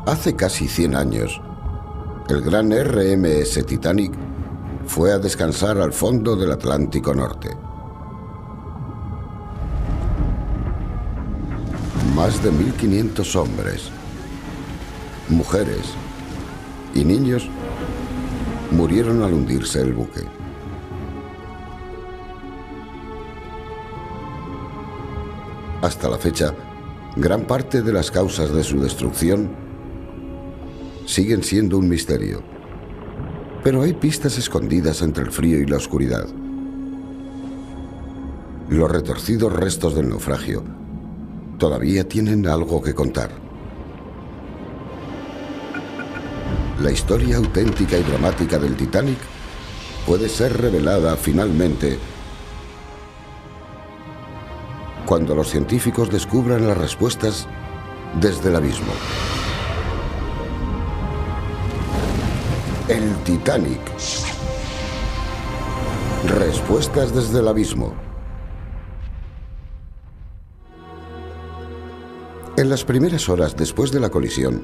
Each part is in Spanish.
Hace casi 100 años, el gran RMS Titanic fue a descansar al fondo del Atlántico Norte. Más de 1.500 hombres, mujeres y niños murieron al hundirse el buque. Hasta la fecha, gran parte de las causas de su destrucción siguen siendo un misterio. Pero hay pistas escondidas entre el frío y la oscuridad. Los retorcidos restos del naufragio todavía tienen algo que contar. La historia auténtica y dramática del Titanic puede ser revelada finalmente cuando los científicos descubran las respuestas desde el abismo. El Titanic. Respuestas desde el abismo. En las primeras horas después de la colisión,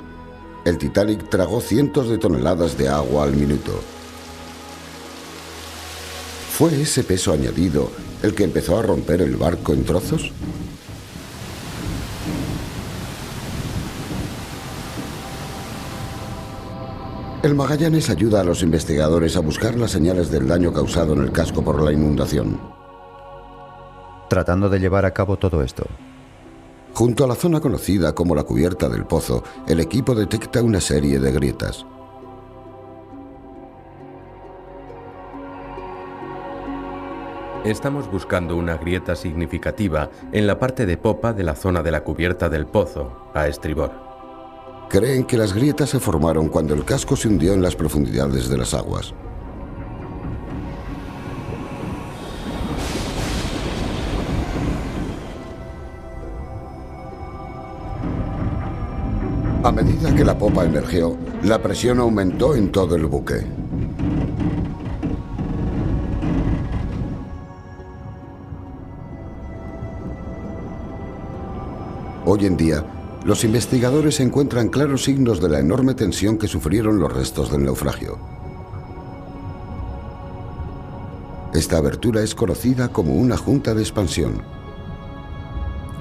el Titanic tragó cientos de toneladas de agua al minuto. ¿Fue ese peso añadido el que empezó a romper el barco en trozos? El Magallanes ayuda a los investigadores a buscar las señales del daño causado en el casco por la inundación. Tratando de llevar a cabo todo esto, junto a la zona conocida como la cubierta del pozo, el equipo detecta una serie de grietas. Estamos buscando una grieta significativa en la parte de popa de la zona de la cubierta del pozo, a estribor. Creen que las grietas se formaron cuando el casco se hundió en las profundidades de las aguas. A medida que la popa emergió, la presión aumentó en todo el buque. Hoy en día, los investigadores encuentran claros signos de la enorme tensión que sufrieron los restos del naufragio. Esta abertura es conocida como una junta de expansión.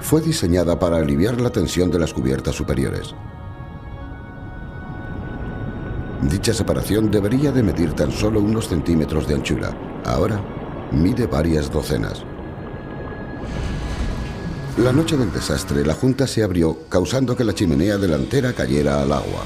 Fue diseñada para aliviar la tensión de las cubiertas superiores. Dicha separación debería de medir tan solo unos centímetros de anchura. Ahora mide varias docenas. La noche del desastre, la junta se abrió, causando que la chimenea delantera cayera al agua.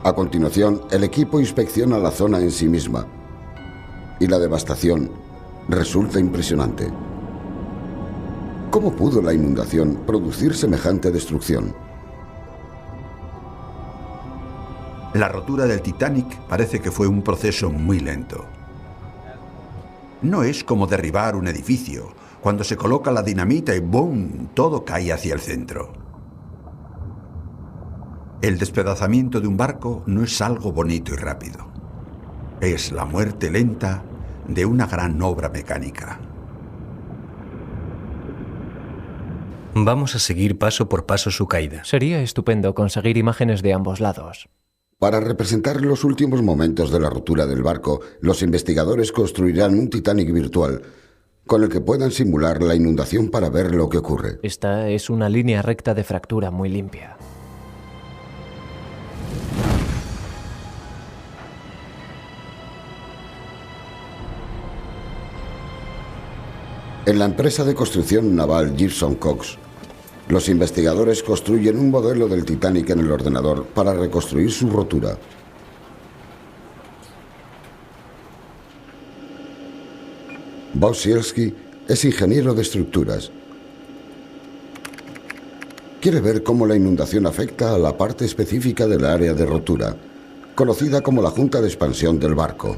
A continuación, el equipo inspecciona la zona en sí misma. Y la devastación resulta impresionante. ¿Cómo pudo la inundación producir semejante destrucción? La rotura del Titanic parece que fue un proceso muy lento. No es como derribar un edificio, cuando se coloca la dinamita y ¡boom!, todo cae hacia el centro. El despedazamiento de un barco no es algo bonito y rápido. Es la muerte lenta de una gran obra mecánica. Vamos a seguir paso por paso su caída. Sería estupendo conseguir imágenes de ambos lados. Para representar los últimos momentos de la rotura del barco, los investigadores construirán un Titanic virtual con el que puedan simular la inundación para ver lo que ocurre. Esta es una línea recta de fractura muy limpia. En la empresa de construcción naval Gibson Cox, los investigadores construyen un modelo del Titanic en el ordenador para reconstruir su rotura. Bob Sielski es ingeniero de estructuras. Quiere ver cómo la inundación afecta a la parte específica del área de rotura, conocida como la junta de expansión del barco.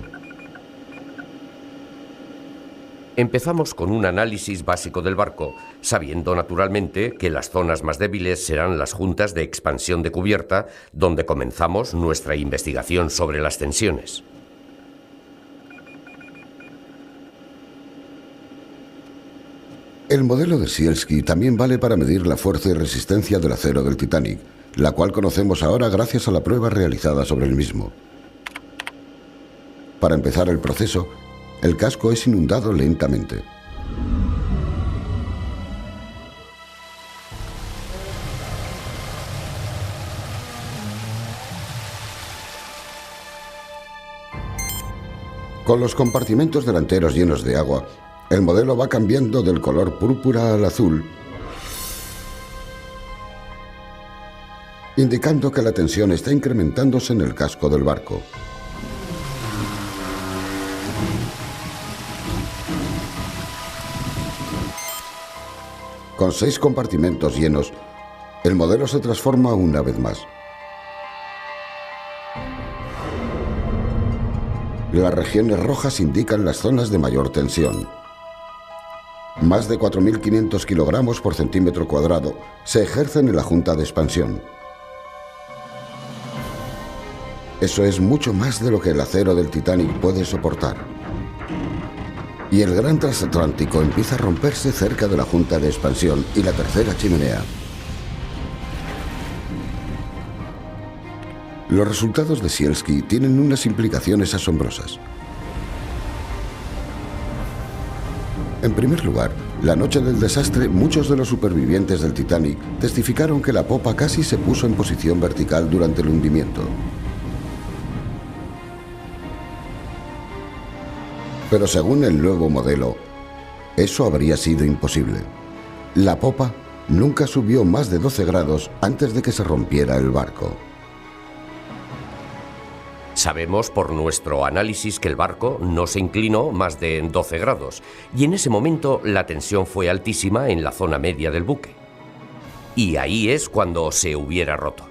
Empezamos con un análisis básico del barco, sabiendo naturalmente que las zonas más débiles serán las juntas de expansión de cubierta, donde comenzamos nuestra investigación sobre las tensiones. El modelo de Sielski también vale para medir la fuerza y resistencia del acero del Titanic, la cual conocemos ahora gracias a la prueba realizada sobre el mismo. Para empezar el proceso, el casco es inundado lentamente. Con los compartimentos delanteros llenos de agua, el modelo va cambiando del color púrpura al azul, indicando que la tensión está incrementándose en el casco del barco. Con 6 compartimentos llenos, el modelo se transforma una vez más. Las regiones rojas indican las zonas de mayor tensión. Más de 4.500 kilogramos por centímetro cuadrado se ejercen en la junta de expansión. Eso es mucho más de lo que el acero del Titanic puede soportar. Y el gran transatlántico empieza a romperse cerca de la junta de expansión y la tercera chimenea. Los resultados de Sielski tienen unas implicaciones asombrosas. En primer lugar, la noche del desastre, muchos de los supervivientes del Titanic testificaron que la popa casi se puso en posición vertical durante el hundimiento. Pero según el nuevo modelo, eso habría sido imposible. La popa nunca subió más de 12 grados antes de que se rompiera el barco. Sabemos por nuestro análisis que el barco no se inclinó más de 12 grados y en ese momento la tensión fue altísima en la zona media del buque. Y ahí es cuando se hubiera roto.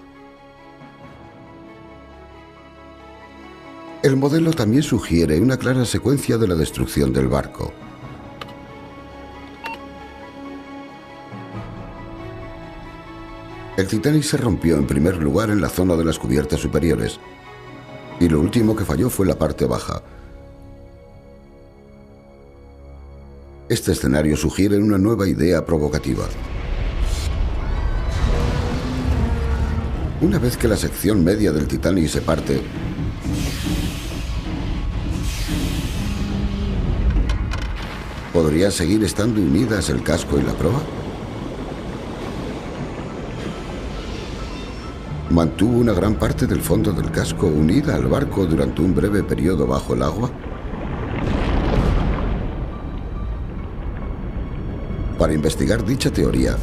El modelo también sugiere una clara secuencia de la destrucción del barco. El Titanic se rompió en primer lugar en la zona de las cubiertas superiores, y lo último que falló fue la parte baja. Este escenario sugiere una nueva idea provocativa. Una vez que la sección media del Titanic se parte, ¿podrían seguir estando unidas el casco y la proa? ¿Mantuvo una gran parte del fondo del casco unida al barco durante un breve periodo bajo el agua? Para investigar dicha teoría,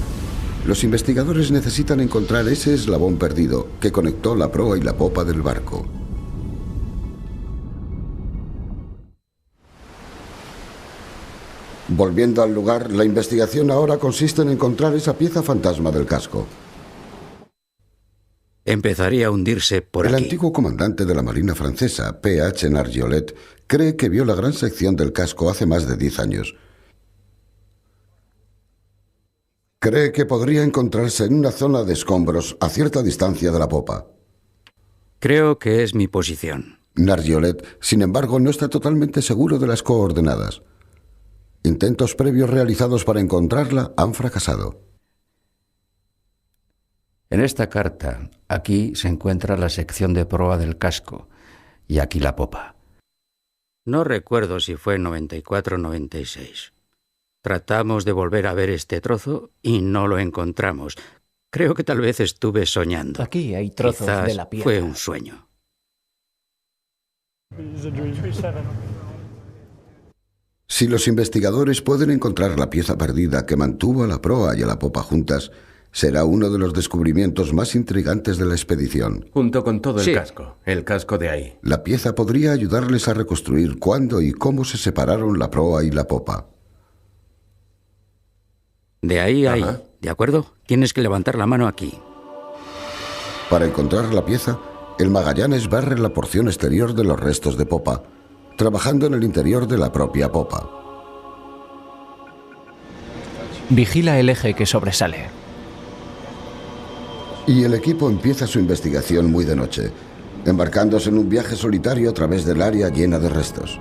los investigadores necesitan encontrar ese eslabón perdido que conectó la proa y la popa del barco. Volviendo al lugar, la investigación ahora consiste en encontrar esa pieza fantasma del casco. Empezaría a hundirse por aquí. El antiguo comandante de la Marina francesa, P.H. Nargeolet, cree que vio la gran sección del casco hace más de 10 años. Cree que podría encontrarse en una zona de escombros a cierta distancia de la popa. Creo que es mi posición. Nargeolet, sin embargo, no está totalmente seguro de las coordenadas. Intentos previos realizados para encontrarla han fracasado. En esta carta, aquí se encuentra la sección de proa del casco y aquí la popa. No recuerdo si fue 94 o 96. Tratamos de volver a ver este trozo y no lo encontramos. Creo que tal vez estuve soñando. Aquí hay trozos Quizás de la pieza. fue un sueño. Si los investigadores pueden encontrar la pieza perdida que mantuvo a la proa y a la popa juntas, será uno de los descubrimientos más intrigantes de la expedición. Junto con todo Sí. el casco de ahí. La pieza podría ayudarles a reconstruir cuándo y cómo se separaron la proa y la popa. De ahí a ahí, Ajá. ¿de acuerdo? Tienes que levantar la mano aquí. Para encontrar la pieza, el Magallanes barre la porción exterior de los restos de popa, trabajando en el interior de la propia popa. Vigila el eje que sobresale. Y el equipo empieza su investigación muy de noche, embarcándose en un viaje solitario a través del área llena de restos.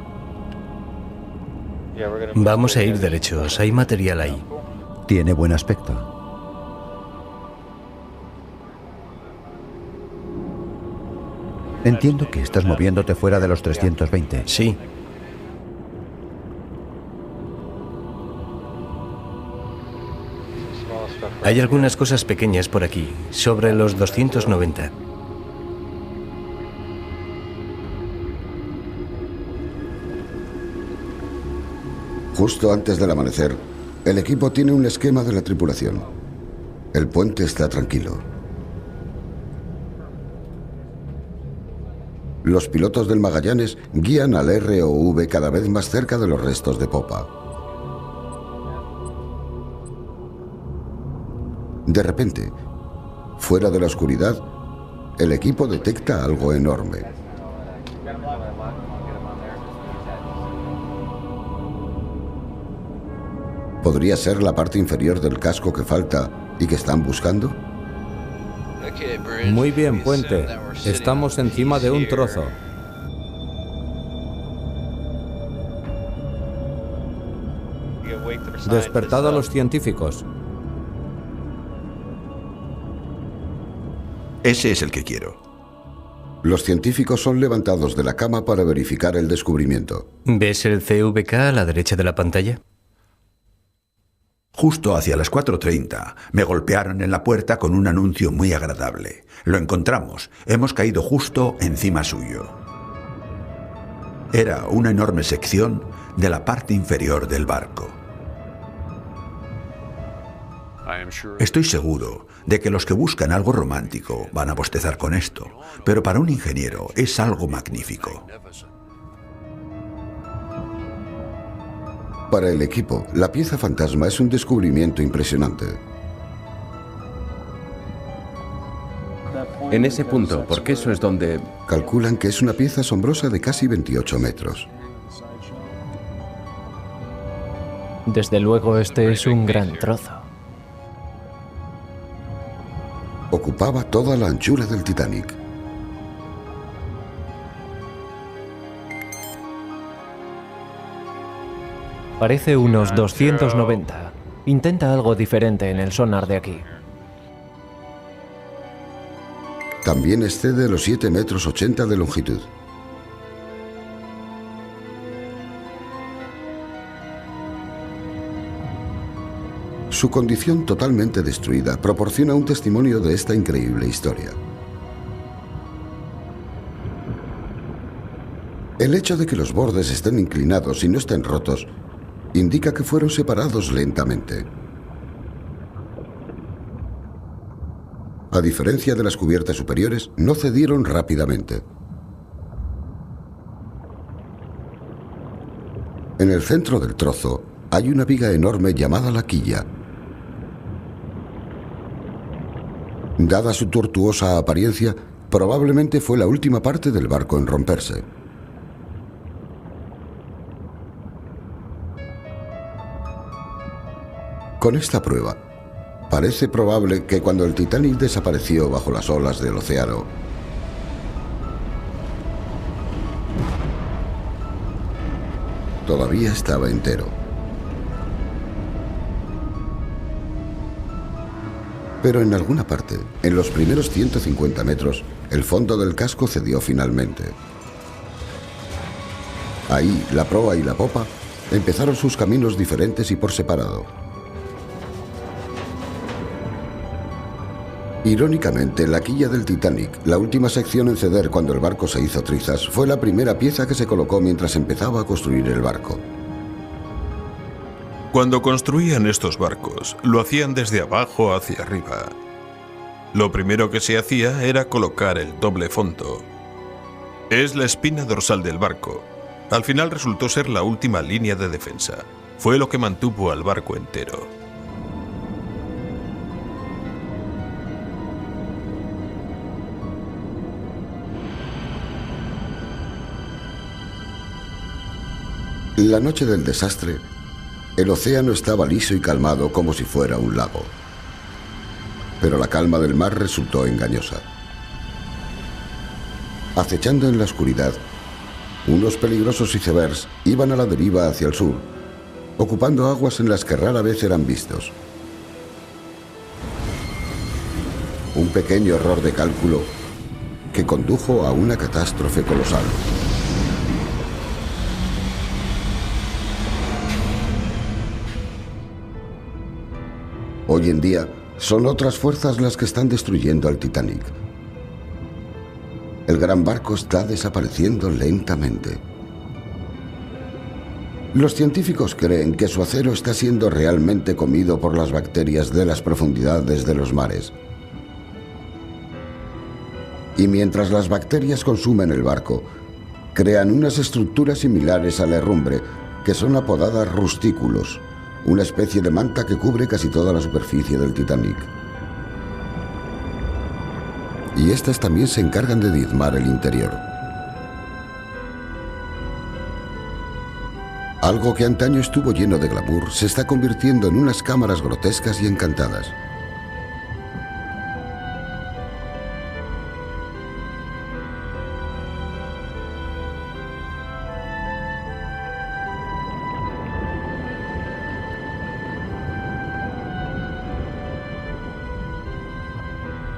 Vamos a ir derechos, hay material ahí. Tiene buen aspecto. Entiendo que estás moviéndote fuera de los 320. Sí. Hay algunas cosas pequeñas por aquí, sobre los 290. Justo antes del amanecer, el equipo tiene un esquema de la tripulación. El puente está tranquilo. Los pilotos del Magallanes guían al ROV cada vez más cerca de los restos de popa. De repente, fuera de la oscuridad, el equipo detecta algo enorme. ¿Podría ser la parte inferior del casco que falta y que están buscando? Muy bien, puente. Estamos encima de un trozo. Despertad a los científicos. Ese es el que quiero. Los científicos son levantados de la cama para verificar el descubrimiento. ¿Ves el CVK a la derecha de la pantalla? Justo hacia las 4:30 me golpearon en la puerta con un anuncio muy agradable. Lo encontramos. Hemos caído justo encima suyo. Era una enorme sección de la parte inferior del barco. Estoy seguro de que los que buscan algo romántico van a bostezar con esto, pero para un ingeniero es algo magnífico. Para el equipo, la pieza fantasma es un descubrimiento impresionante. En ese punto, porque eso es donde... Calculan que es una pieza asombrosa de casi 28 metros. Desde luego este es un gran trozo. Ocupaba toda la anchura del Titanic. Parece unos 290. Intenta algo diferente en el sonar de aquí. También excede los 7,80 metros de longitud. Su condición totalmente destruida proporciona un testimonio de esta increíble historia. El hecho de que los bordes estén inclinados y no estén rotos indica que fueron separados lentamente. A diferencia de las cubiertas superiores, no cedieron rápidamente. En el centro del trozo hay una viga enorme llamada la quilla. Dada su tortuosa apariencia, probablemente fue la última parte del barco en romperse. Con esta prueba, parece probable que cuando el Titanic desapareció bajo las olas del océano, todavía estaba entero. Pero en alguna parte, en los primeros 150 metros, el fondo del casco cedió finalmente. Ahí, la proa y la popa empezaron sus caminos diferentes y por separado. Irónicamente, la quilla del Titanic, la última sección en ceder cuando el barco se hizo trizas, fue la primera pieza que se colocó mientras empezaba a construir el barco. Cuando construían estos barcos, lo hacían desde abajo hacia arriba. Lo primero que se hacía era colocar el doble fondo. Es la espina dorsal del barco. Al final resultó ser la última línea de defensa. Fue lo que mantuvo al barco entero. La noche del desastre, el océano estaba liso y calmado como si fuera un lago. Pero la calma del mar resultó engañosa. Acechando en la oscuridad, unos peligrosos icebergs iban a la deriva hacia el sur, ocupando aguas en las que rara vez eran vistos. Un pequeño error de cálculo que condujo a una catástrofe colosal. Hoy en día, son otras fuerzas las que están destruyendo al Titanic. El gran barco está desapareciendo lentamente. Los científicos creen que su acero está siendo realmente comido por las bacterias de las profundidades de los mares. Y mientras las bacterias consumen el barco, crean unas estructuras similares a la herrumbre, que son apodadas rustículos, una especie de manta que cubre casi toda la superficie del Titanic. Y estas también se encargan de diezmar el interior. Algo que antaño estuvo lleno de glamour se está convirtiendo en unas cámaras grotescas y encantadas.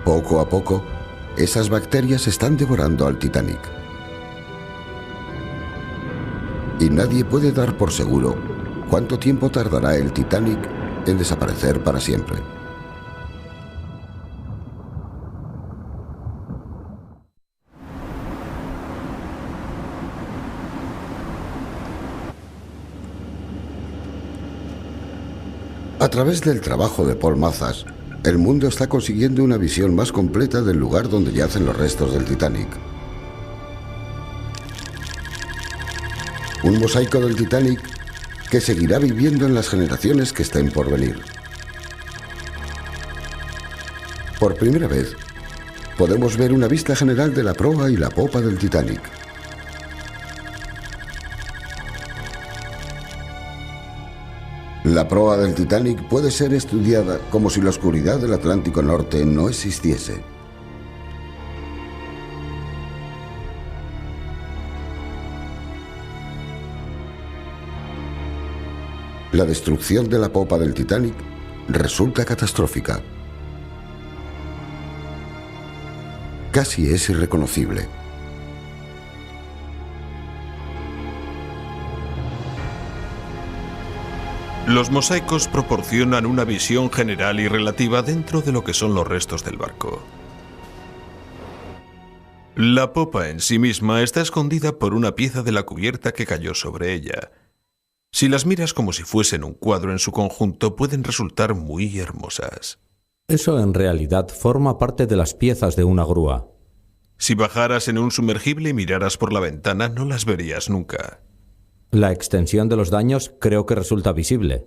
Poco a poco, esas bacterias están devorando al Titanic. Y nadie puede dar por seguro cuánto tiempo tardará el Titanic en desaparecer para siempre. A través del trabajo de Paul Mathas, el mundo está consiguiendo una visión más completa del lugar donde yacen los restos del Titanic. Un mosaico del Titanic que seguirá viviendo en las generaciones que estén por venir. Por primera vez, podemos ver una vista general de la proa y la popa del Titanic. La proa del Titanic puede ser estudiada como si la oscuridad del Atlántico Norte no existiese. La destrucción de la popa del Titanic resulta catastrófica. Casi es irreconocible. Los mosaicos proporcionan una visión general y relativa dentro de lo que son los restos del barco. La popa en sí misma está escondida por una pieza de la cubierta que cayó sobre ella. Si las miras como si fuesen un cuadro en su conjunto, pueden resultar muy hermosas. Eso en realidad forma parte de las piezas de una grúa. Si bajaras en un sumergible y miraras por la ventana, no las verías nunca. La extensión de los daños creo que resulta visible.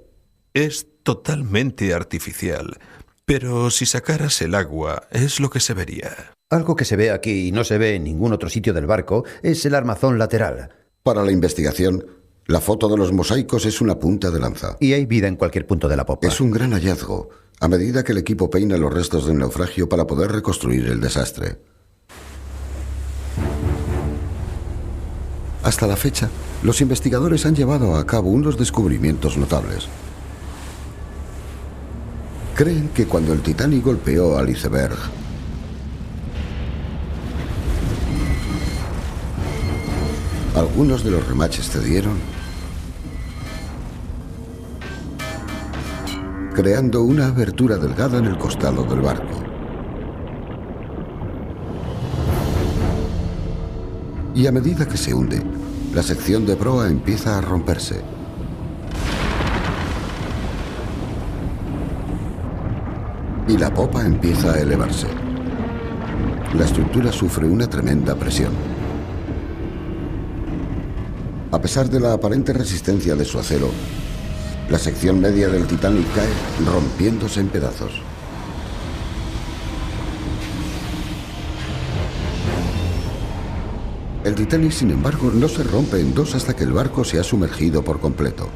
Es totalmente artificial, pero si sacaras el agua, es lo que se vería. Algo que se ve aquí y no se ve en ningún otro sitio del barco es el armazón lateral. Para la investigación, la foto de los mosaicos es una punta de lanza. Y hay vida en cualquier punto de la popa. Es un gran hallazgo, a medida que el equipo peina los restos del naufragio para poder reconstruir el desastre. Hasta la fecha, los investigadores han llevado a cabo unos descubrimientos notables. Creen que cuando el Titanic golpeó al iceberg, algunos de los remaches cedieron, creando una abertura delgada en el costado del barco. Y a medida que se hunde, la sección de proa empieza a romperse. Y la popa empieza a elevarse. La estructura sufre una tremenda presión. A pesar de la aparente resistencia de su acero, la sección media del Titanic cae, rompiéndose en pedazos. El Titanic, sin embargo, no se rompe en dos hasta que el barco se ha sumergido por completo.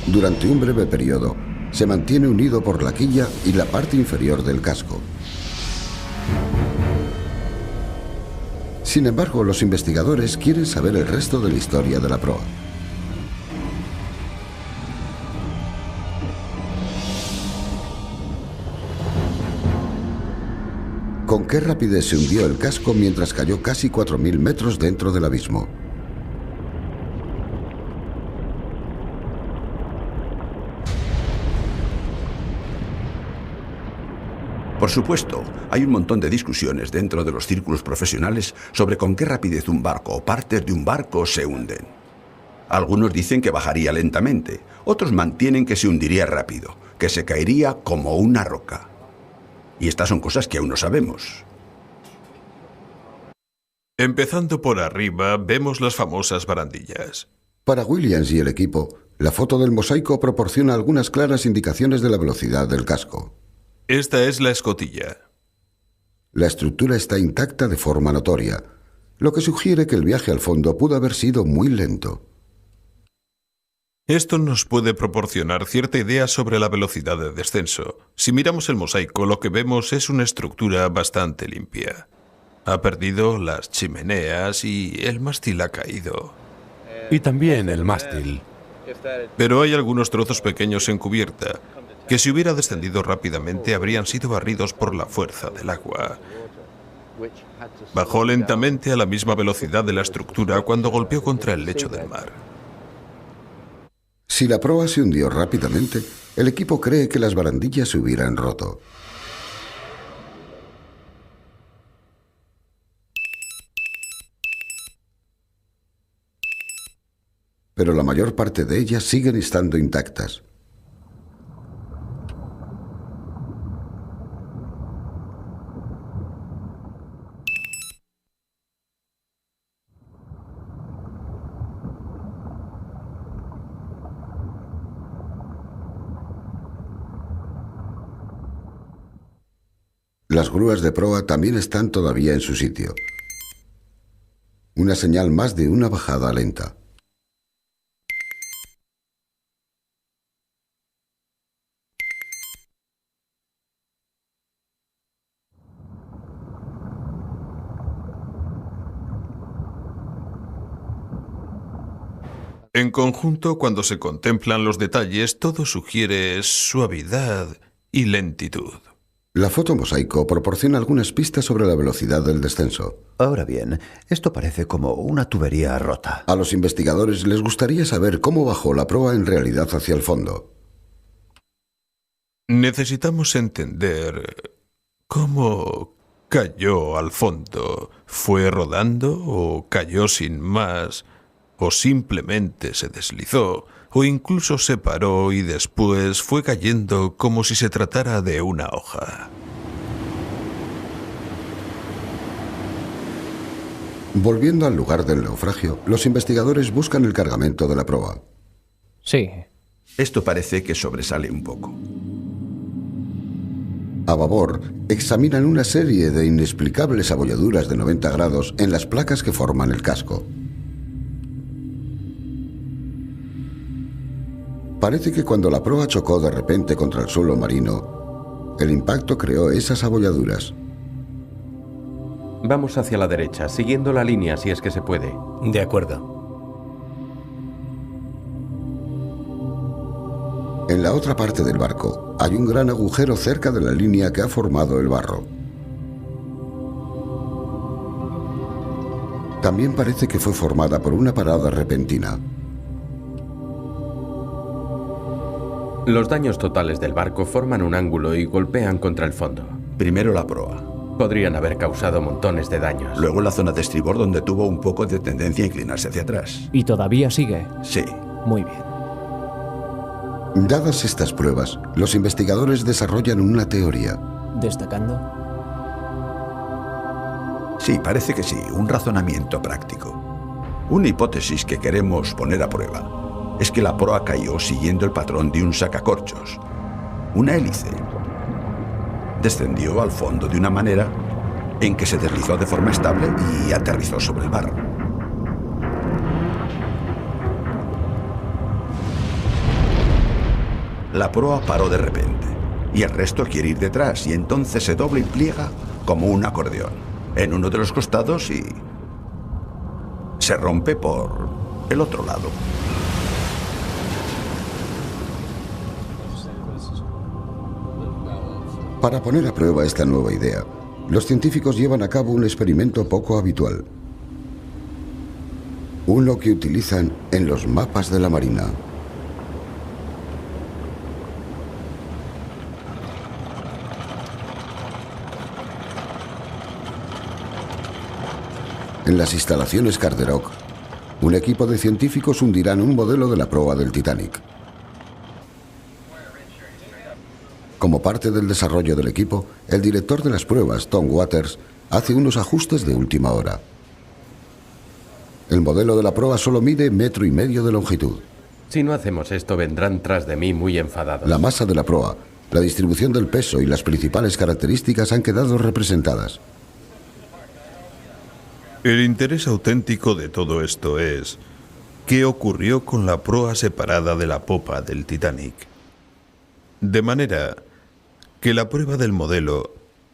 Durante un breve periodo, se mantiene unido por la quilla y la parte inferior del casco. Sin embargo, los investigadores quieren saber el resto de la historia de la proa. ¿Con qué rapidez se hundió el casco mientras cayó casi 4.000 metros dentro del abismo? Por supuesto, hay un montón de discusiones dentro de los círculos profesionales sobre con qué rapidez un barco o partes de un barco se hunden. Algunos dicen que bajaría lentamente, otros mantienen que se hundiría rápido, que se caería como una roca. Y estas son cosas que aún no sabemos. Empezando por arriba, vemos las famosas barandillas. Para Williams y el equipo, la foto del mosaico proporciona algunas claras indicaciones de la velocidad del casco. Esta es la escotilla. La estructura está intacta de forma notoria, lo que sugiere que el viaje al fondo pudo haber sido muy lento. Esto nos puede proporcionar cierta idea sobre la velocidad de descenso. Si miramos el mosaico, lo que vemos es una estructura bastante limpia. Ha perdido las chimeneas y el mástil ha caído. Y también el mástil. Pero hay algunos trozos pequeños en cubierta, que si hubiera descendido rápidamente habrían sido barridos por la fuerza del agua. Bajó lentamente a la misma velocidad de la estructura cuando golpeó contra el lecho del mar. Si la proa se hundió rápidamente, el equipo cree que las barandillas se hubieran roto. Pero la mayor parte de ellas siguen estando intactas. Las grúas de proa también están todavía en su sitio. Una señal más de una bajada lenta. En conjunto, cuando se contemplan los detalles, todo sugiere suavidad y lentitud. La foto mosaico proporciona algunas pistas sobre la velocidad del descenso. Ahora bien, esto parece como una tubería rota. A los investigadores les gustaría saber cómo bajó la proa en realidad hacia el fondo. Necesitamos entender cómo cayó al fondo. ¿Fue rodando o cayó sin más? ¿O simplemente se deslizó? ¿O incluso se paró y después fue cayendo como si se tratara de una hoja? Volviendo al lugar del naufragio, los investigadores buscan el cargamento de la proa. Sí. Esto parece que sobresale un poco. A babor, examinan una serie de inexplicables abolladuras de 90 grados en las placas que forman el casco. Parece que cuando la proa chocó de repente contra el suelo marino, el impacto creó esas abolladuras. Vamos hacia la derecha, siguiendo la línea si es que se puede. De acuerdo. En la otra parte del barco hay un gran agujero cerca de la línea que ha formado el barro. También parece que fue formada por una parada repentina. Los daños totales del barco forman un ángulo y golpean contra el fondo. Primero la proa. Podrían haber causado montones de daños. Luego la zona de estribor, donde tuvo un poco de tendencia a inclinarse hacia atrás. ¿Y todavía sigue? Sí. Muy bien. Dadas estas pruebas, los investigadores desarrollan una teoría. ¿Destacando? Sí, parece que sí, un razonamiento práctico. Una hipótesis que queremos poner a prueba es que la proa cayó siguiendo el patrón de un sacacorchos, una hélice. Descendió al fondo de una manera en que se deslizó de forma estable y aterrizó sobre el barro. La proa paró de repente y el resto quiere ir detrás y entonces se dobla y pliega como un acordeón en uno de los costados y se rompe por el otro lado. Para poner a prueba esta nueva idea, los científicos llevan a cabo un experimento poco habitual. Uno que utilizan en los mapas de la Marina. En las instalaciones Carderock, un equipo de científicos hundirán un modelo de la proa del Titanic. Como parte del desarrollo del equipo, el director de las pruebas, Tom Waters, hace unos ajustes de última hora. El modelo de la proa solo mide 1,5 metros de longitud. Si no hacemos esto, vendrán tras de mí muy enfadados. La masa de la proa, la distribución del peso y las principales características han quedado representadas. El interés auténtico de todo esto es qué ocurrió con la proa separada de la popa del Titanic. De manera que la prueba del modelo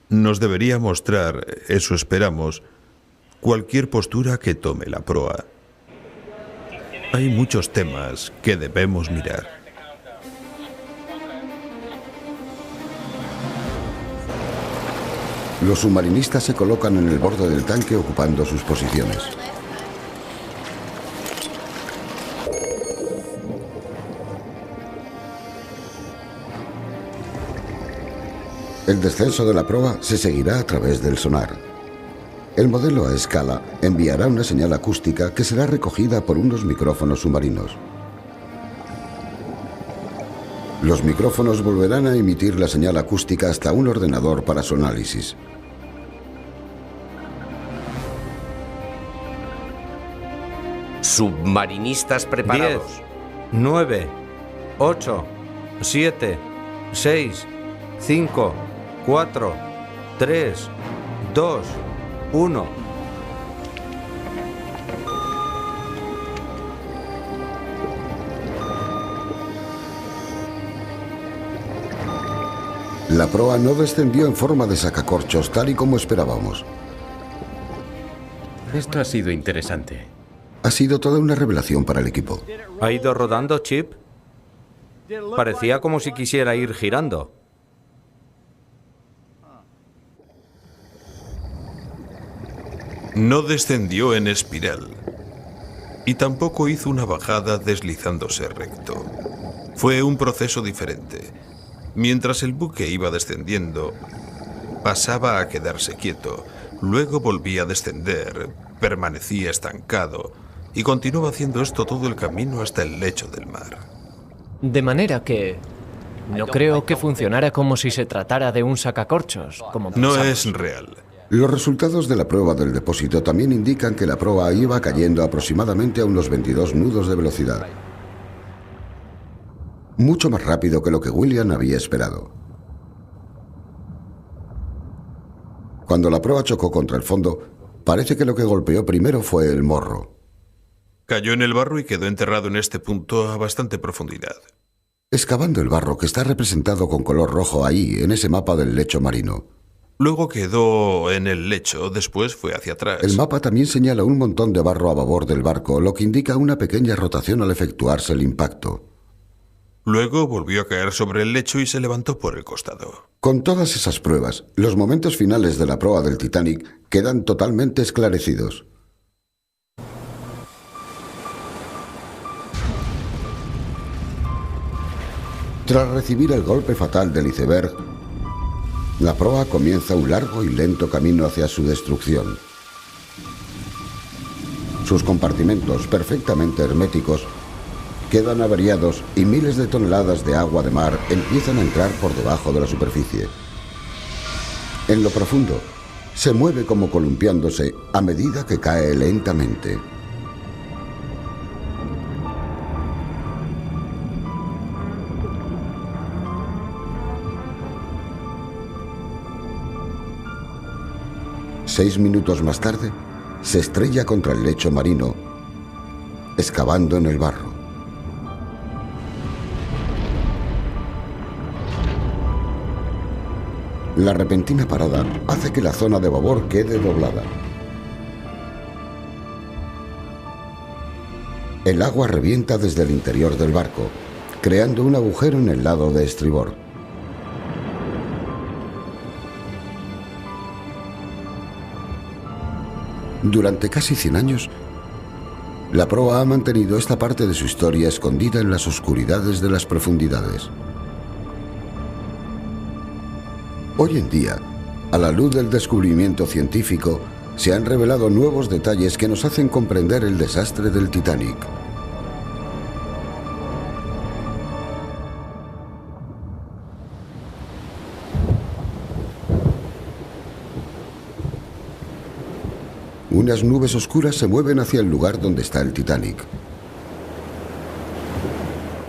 nos debería mostrar, eso esperamos, cualquier postura que tome la proa. Hay muchos temas que debemos mirar. Los submarinistas se colocan en el borde del tanque ocupando sus posiciones. El descenso de la proa se seguirá a través del sonar. El modelo a escala enviará una señal acústica que será recogida por unos micrófonos submarinos. Los micrófonos volverán a emitir la señal acústica hasta un ordenador para su análisis. Submarinistas preparados. 10, 9, 8, 7, 6, 5, 4, 3, 2, 1. La proa no descendió en forma de sacacorchos, tal y como esperábamos. Esto ha sido interesante. Ha sido toda una revelación para el equipo. ¿Ha ido rodando, Chip? Parecía como si quisiera ir girando. No descendió en espiral y tampoco hizo una bajada deslizándose recto. Fue un proceso diferente. Mientras el buque iba descendiendo, pasaba a quedarse quieto, luego volvía a descender, permanecía estancado y continuaba haciendo esto todo el camino hasta el lecho del mar. De manera que no creo que funcionara como si se tratara de un sacacorchos, como No pensamos. es real. Los resultados de la prueba del depósito también indican que la proa iba cayendo aproximadamente a unos 22 nudos de velocidad. Mucho más rápido que lo que William había esperado. Cuando la proa chocó contra el fondo, parece que lo que golpeó primero fue el morro. Cayó en el barro y quedó enterrado en este punto a bastante profundidad. Excavando el barro que está representado con color rojo ahí, en ese mapa del lecho marino. Luego quedó en el lecho, después fue hacia atrás. El mapa también señala un montón de barro a babor del barco, lo que indica una pequeña rotación al efectuarse el impacto. Luego volvió a caer sobre el lecho y se levantó por el costado. Con todas esas pruebas, los momentos finales de la proa del Titanic quedan totalmente esclarecidos. Tras recibir el golpe fatal del iceberg, la proa comienza un largo y lento camino hacia su destrucción. Sus compartimentos, perfectamente herméticos, quedan averiados y miles de toneladas de agua de mar empiezan a entrar por debajo de la superficie. En lo profundo, se mueve como columpiándose a medida que cae lentamente. Seis minutos más tarde, se estrella contra el lecho marino, excavando en el barro. La repentina parada hace que la zona de babor quede doblada. El agua revienta desde el interior del barco, creando un agujero en el lado de estribor. Durante casi 100 años, la proa ha mantenido esta parte de su historia escondida en las oscuridades de las profundidades. Hoy en día, a la luz del descubrimiento científico, se han revelado nuevos detalles que nos hacen comprender el desastre del Titanic. Unas nubes oscuras se mueven hacia el lugar donde está el Titanic.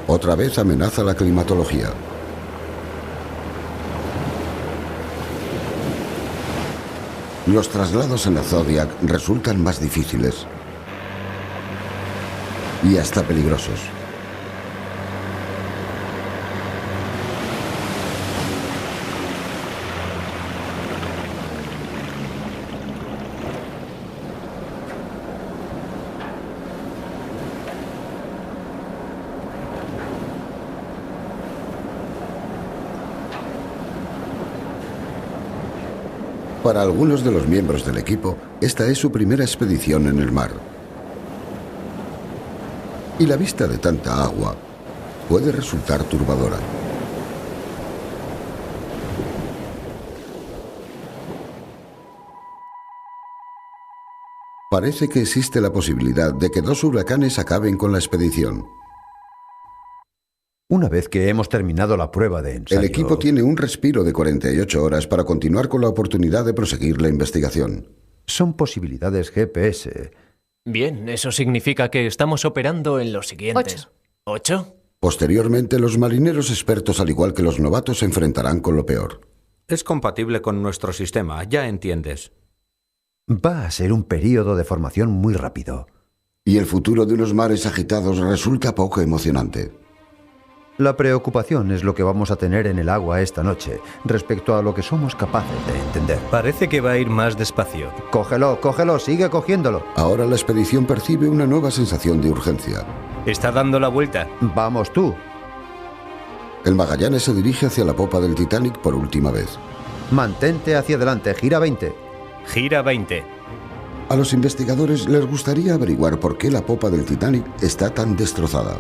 Otra vez amenaza la climatología. Los traslados en la Zodiac resultan más difíciles y hasta peligrosos. Para algunos de los miembros del equipo, esta es su primera expedición en el mar. Y la vista de tanta agua puede resultar turbadora. Parece que existe la posibilidad de que 2 huracanes acaben con la expedición. Una vez que hemos terminado la prueba de ensayo... El equipo tiene un respiro de 48 horas para continuar con la oportunidad de proseguir la investigación. Son posibilidades GPS. Bien, eso significa que estamos operando en los siguientes. 8. Posteriormente, los marineros expertos, al igual que los novatos, se enfrentarán con lo peor. Es compatible con nuestro sistema, ya entiendes. Va a ser un periodo de formación muy rápido. Y el futuro de unos mares agitados resulta poco emocionante. La preocupación es lo que vamos a tener en el agua esta noche, respecto a lo que somos capaces de entender. Parece que va a ir más despacio. Cógelo, cógelo, sigue cogiéndolo. Ahora la expedición percibe una nueva sensación de urgencia. Está dando la vuelta. Vamos tú. El Magallanes se dirige hacia la popa del Titanic por última vez. Mantente hacia adelante, gira 20. Gira 20. A los investigadores les gustaría averiguar por qué la popa del Titanic está tan destrozada.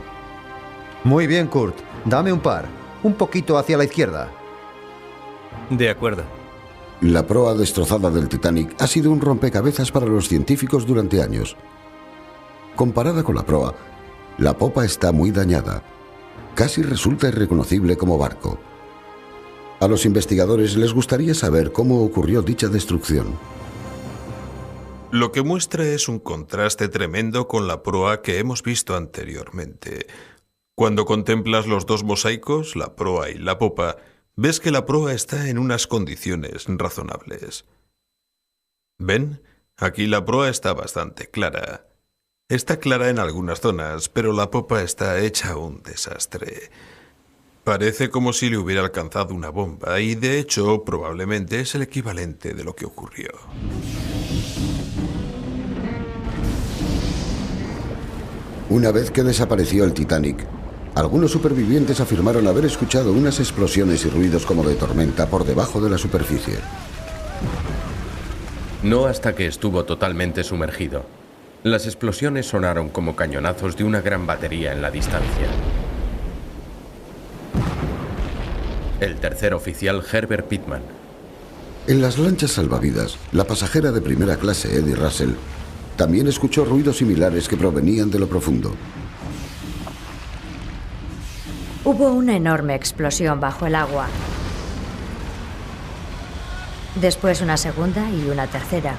Muy bien, Kurt. Dame un par. Un poquito hacia la izquierda. De acuerdo. La proa destrozada del Titanic ha sido un rompecabezas para los científicos durante años. Comparada con la proa, la popa está muy dañada. Casi resulta irreconocible como barco. A los investigadores les gustaría saber cómo ocurrió dicha destrucción. Lo que muestra es un contraste tremendo con la proa que hemos visto anteriormente. Cuando contemplas los 2 mosaicos, la proa y la popa, ves que la proa está en unas condiciones razonables. ¿Ven? Aquí la proa está bastante clara. Está clara en algunas zonas, pero la popa está hecha un desastre. Parece como si le hubiera alcanzado una bomba y, de hecho, probablemente es el equivalente de lo que ocurrió. Una vez que desapareció el Titanic, algunos supervivientes afirmaron haber escuchado unas explosiones y ruidos como de tormenta por debajo de la superficie. No hasta que estuvo totalmente sumergido. Las explosiones sonaron como cañonazos de una gran batería en la distancia. El tercer oficial, Herbert Pittman. En las lanchas salvavidas, la pasajera de primera clase, Eddie Russell, también escuchó ruidos similares que provenían de lo profundo. Hubo una enorme explosión bajo el agua. Después una segunda y una tercera.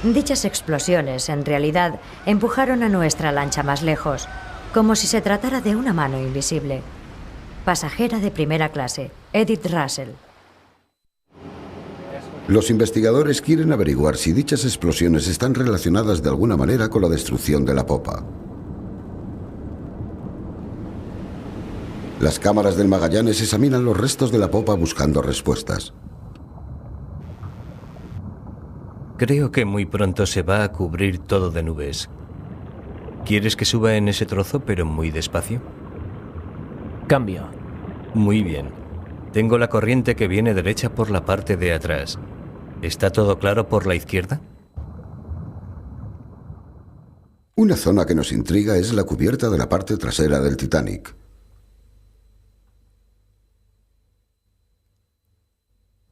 Dichas explosiones, en realidad, empujaron a nuestra lancha más lejos, como si se tratara de una mano invisible. Pasajera de primera clase, Edith Russell. Los investigadores quieren averiguar si dichas explosiones están relacionadas de alguna manera con la destrucción de la popa. Las cámaras del Magallanes examinan los restos de la popa buscando respuestas. Creo que muy pronto se va a cubrir todo de nubes. ¿Quieres que suba en ese trozo, pero muy despacio? Cambio. Muy bien. Tengo la corriente que viene derecha por la parte de atrás. ¿Está todo claro por la izquierda? Una zona que nos intriga es la cubierta de la parte trasera del Titanic.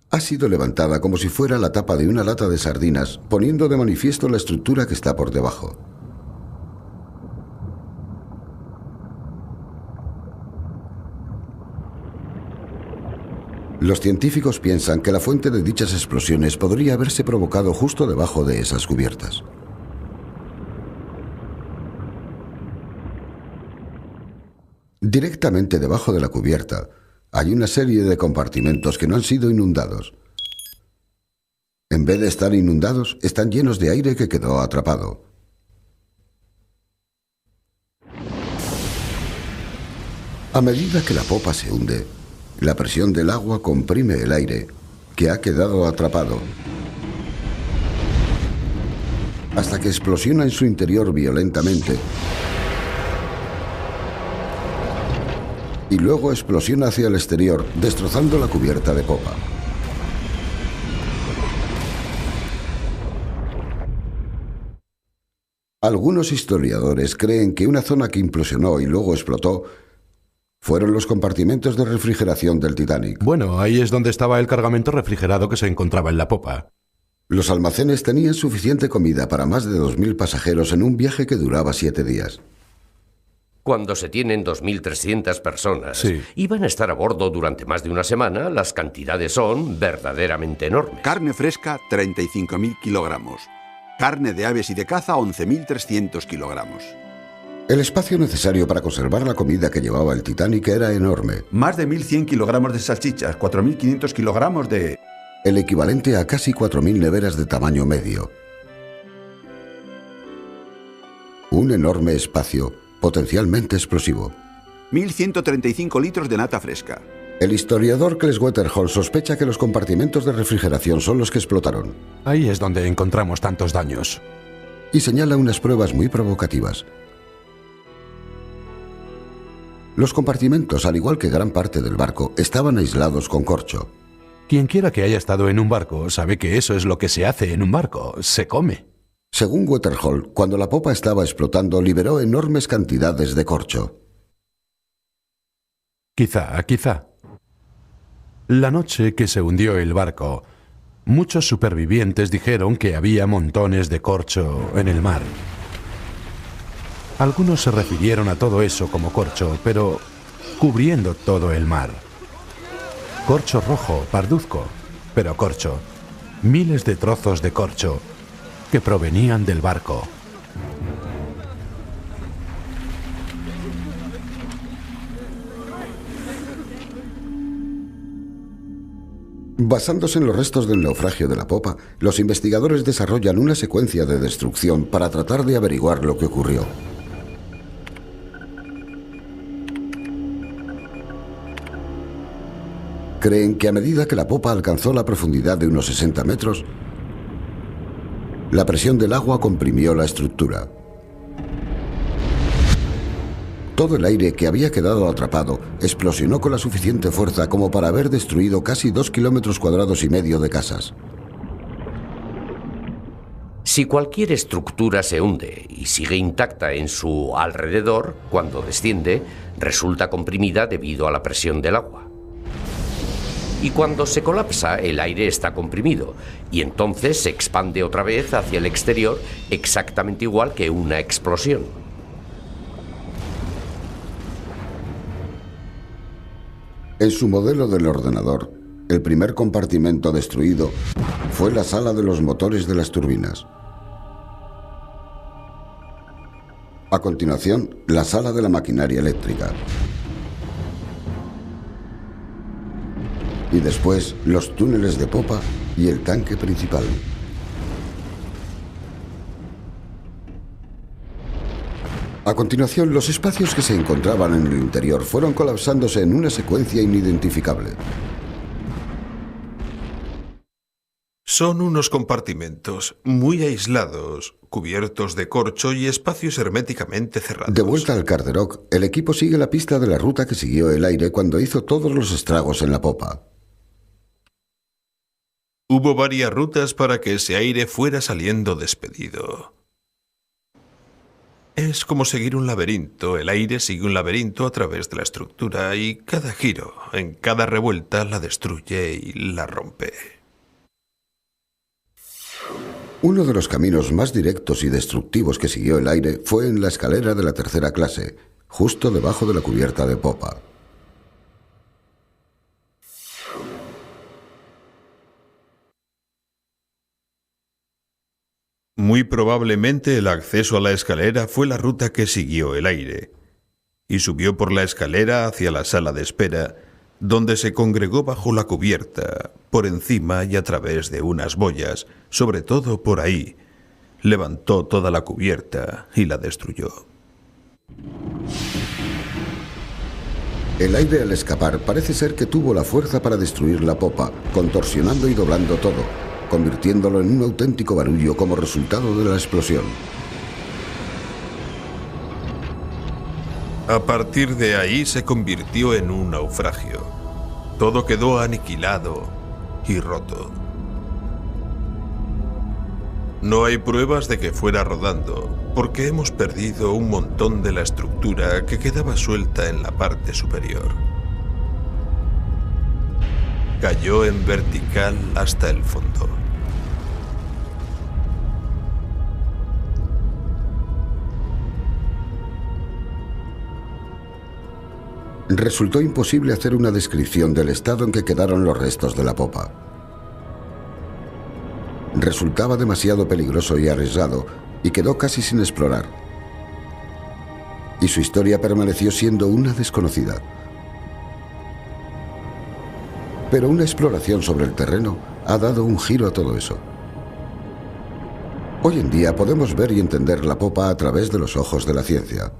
Ha sido levantada como si fuera la tapa de una lata de sardinas, poniendo de manifiesto la estructura que está por debajo. Los científicos piensan que la fuente de dichas explosiones podría haberse provocado justo debajo de esas cubiertas. Directamente debajo de la cubierta hay una serie de compartimentos que no han sido inundados. En vez de estar inundados, están llenos de aire que quedó atrapado. A medida que la popa se hunde, la presión del agua comprime el aire que ha quedado atrapado hasta que explosiona en su interior violentamente y luego explosiona hacia el exterior, destrozando la cubierta de popa. Algunos historiadores creen que una zona que implosionó y luego explotó fueron los compartimentos de refrigeración del Titanic. Bueno, ahí es donde estaba el cargamento refrigerado que se encontraba en la popa. Los almacenes tenían suficiente comida para más de 2.000 pasajeros en un viaje que duraba 7 días. Cuando se tienen 2.300 personas Sí. y van a estar a bordo durante más de una semana, las cantidades son verdaderamente enormes. Carne fresca, 35.000 kilogramos. Carne de aves y de caza, 11.300 kilogramos. El espacio necesario para conservar la comida que llevaba el Titanic era enorme. Más de 1.100 kilogramos de salchichas, 4.500 kilogramos de... El equivalente a casi 4.000 neveras de tamaño medio. Un enorme espacio, potencialmente explosivo. 1.135 litros de nata fresca. El historiador Claes Wetherholt sospecha que los compartimentos de refrigeración son los que explotaron. Ahí es donde encontramos tantos daños. Y señala unas pruebas muy provocativas. Los compartimentos, al igual que gran parte del barco, estaban aislados con corcho. Quien quiera que haya estado en un barco sabe que eso es lo que se hace en un barco, se come. Según Wetherholt, cuando la popa estaba explotando, liberó enormes cantidades de corcho. Quizá. La noche que se hundió el barco, muchos supervivientes dijeron que había montones de corcho en el mar. Algunos se refirieron a todo eso como corcho, pero cubriendo todo el mar. Corcho rojo, parduzco, pero corcho. Miles de trozos de corcho que provenían del barco. Basándose en los restos del naufragio de la popa, los investigadores desarrollan una secuencia de destrucción para tratar de averiguar lo que ocurrió. Creen que a medida que la popa alcanzó la profundidad de unos 60 metros, la presión del agua comprimió la estructura. Todo el aire que había quedado atrapado explosionó con la suficiente fuerza como para haber destruido casi 2,5 kilómetros cuadrados de casas. Si cualquier estructura se hunde y sigue intacta en su alrededor, cuando desciende, resulta comprimida debido a la presión del agua. Y cuando se colapsa, el aire está comprimido y entonces se expande otra vez hacia el exterior exactamente igual que una explosión. En su modelo del ordenador, el primer compartimento destruido fue la sala de los motores de las turbinas. A continuación, la sala de la maquinaria eléctrica. Y después, los túneles de popa y el tanque principal. A continuación, los espacios que se encontraban en el interior fueron colapsándose en una secuencia inidentificable. Son unos compartimentos muy aislados, cubiertos de corcho y espacios herméticamente cerrados. De vuelta al Carderock, el equipo sigue la pista de la ruta que siguió el aire cuando hizo todos los estragos en la popa. Hubo varias rutas para que ese aire fuera saliendo despedido. Es como seguir un laberinto. El aire sigue un laberinto a través de la estructura y cada giro, en cada revuelta, la destruye y la rompe. Uno de los caminos más directos y destructivos que siguió el aire fue en la escalera de la tercera clase, justo debajo de la cubierta de popa. Muy probablemente el acceso a la escalera fue la ruta que siguió el aire, y subió por la escalera hacia la sala de espera, donde se congregó bajo la cubierta, por encima y a través de unas boyas, sobre todo por ahí. Levantó toda la cubierta y la destruyó. El aire al escapar parece ser que tuvo la fuerza para destruir la popa, contorsionando y doblando todo, convirtiéndolo en un auténtico barullo como resultado de la explosión. A partir de ahí se convirtió en un naufragio. Todo quedó aniquilado y roto. No hay pruebas de que fuera rodando, porque hemos perdido un montón de la estructura que quedaba suelta en la parte superior. Cayó en vertical hasta el fondo. Resultó imposible hacer una descripción del estado en que quedaron los restos de la popa. Resultaba demasiado peligroso y arriesgado y quedó casi sin explorar. Y su historia permaneció siendo una desconocida. Pero una exploración sobre el terreno ha dado un giro a todo eso. Hoy en día podemos ver y entender la popa a través de los ojos de la ciencia.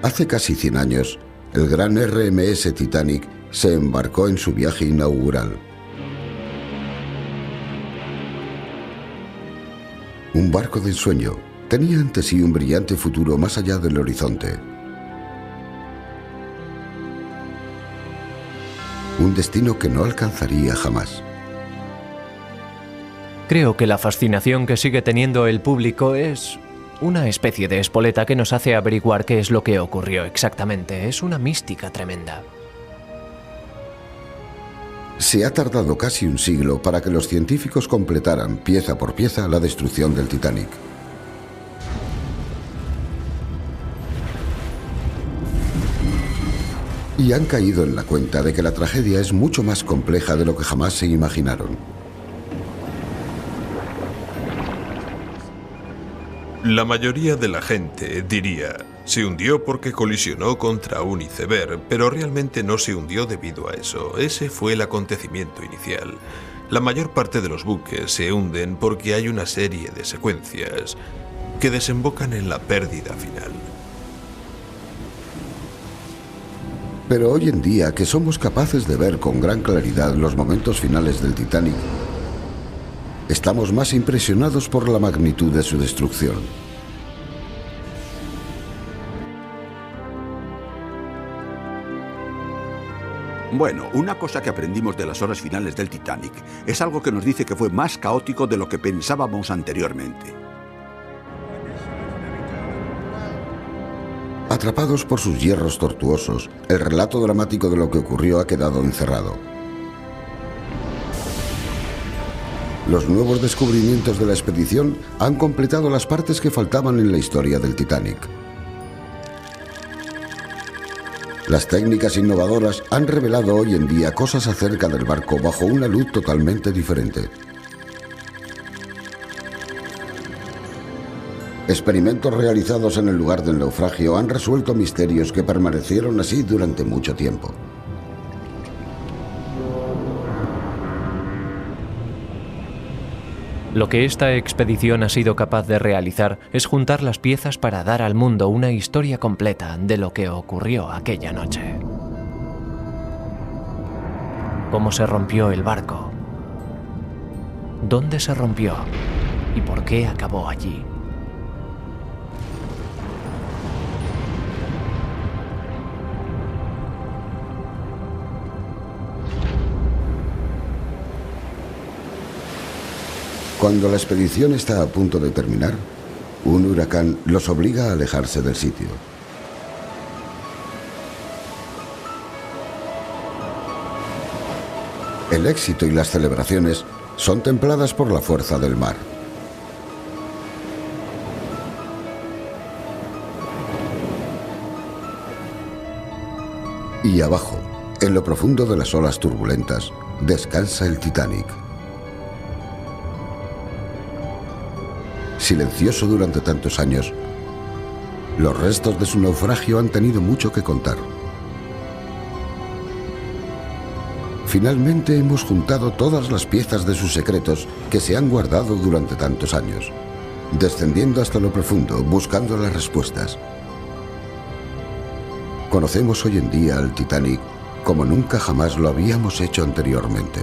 Hace casi 100 años, el gran RMS Titanic se embarcó en su viaje inaugural. Un barco de ensueño tenía ante sí un brillante futuro más allá del horizonte. Un destino que no alcanzaría jamás. Creo que la fascinación que sigue teniendo el público es una especie de espoleta que nos hace averiguar qué es lo que ocurrió exactamente. Es una mística tremenda. Se ha tardado casi un siglo para que los científicos completaran pieza por pieza la destrucción del Titanic. Y han caído en la cuenta de que la tragedia es mucho más compleja de lo que jamás se imaginaron. La mayoría de la gente diría, se hundió porque colisionó contra un iceberg, pero realmente no se hundió debido a eso. Ese fue el acontecimiento inicial. La mayor parte de los buques se hunden porque hay una serie de secuencias que desembocan en la pérdida final. Pero hoy en día, que somos capaces de ver con gran claridad los momentos finales del Titanic, estamos más impresionados por la magnitud de su destrucción. Bueno, una cosa que aprendimos de las horas finales del Titanic es algo que nos dice que fue más caótico de lo que pensábamos anteriormente. Atrapados por sus hierros tortuosos, el relato dramático de lo que ocurrió ha quedado encerrado. Los nuevos descubrimientos de la expedición han completado las partes que faltaban en la historia del Titanic. Las técnicas innovadoras han revelado hoy en día cosas acerca del barco bajo una luz totalmente diferente. Experimentos realizados en el lugar del naufragio han resuelto misterios que permanecieron así durante mucho tiempo. Lo que esta expedición ha sido capaz de realizar es juntar las piezas para dar al mundo una historia completa de lo que ocurrió aquella noche. ¿Cómo se rompió el barco? ¿Dónde se rompió? ¿Y por qué acabó allí? Cuando la expedición está a punto de terminar, un huracán los obliga a alejarse del sitio. El éxito y las celebraciones son templadas por la fuerza del mar. Y abajo, en lo profundo de las olas turbulentas, descansa el Titanic. Silencioso durante tantos años, los restos de su naufragio han tenido mucho que contar. Finalmente hemos juntado todas las piezas de sus secretos que se han guardado durante tantos años, descendiendo hasta lo profundo, buscando las respuestas. Conocemos hoy en día al Titanic como nunca jamás lo habíamos hecho anteriormente.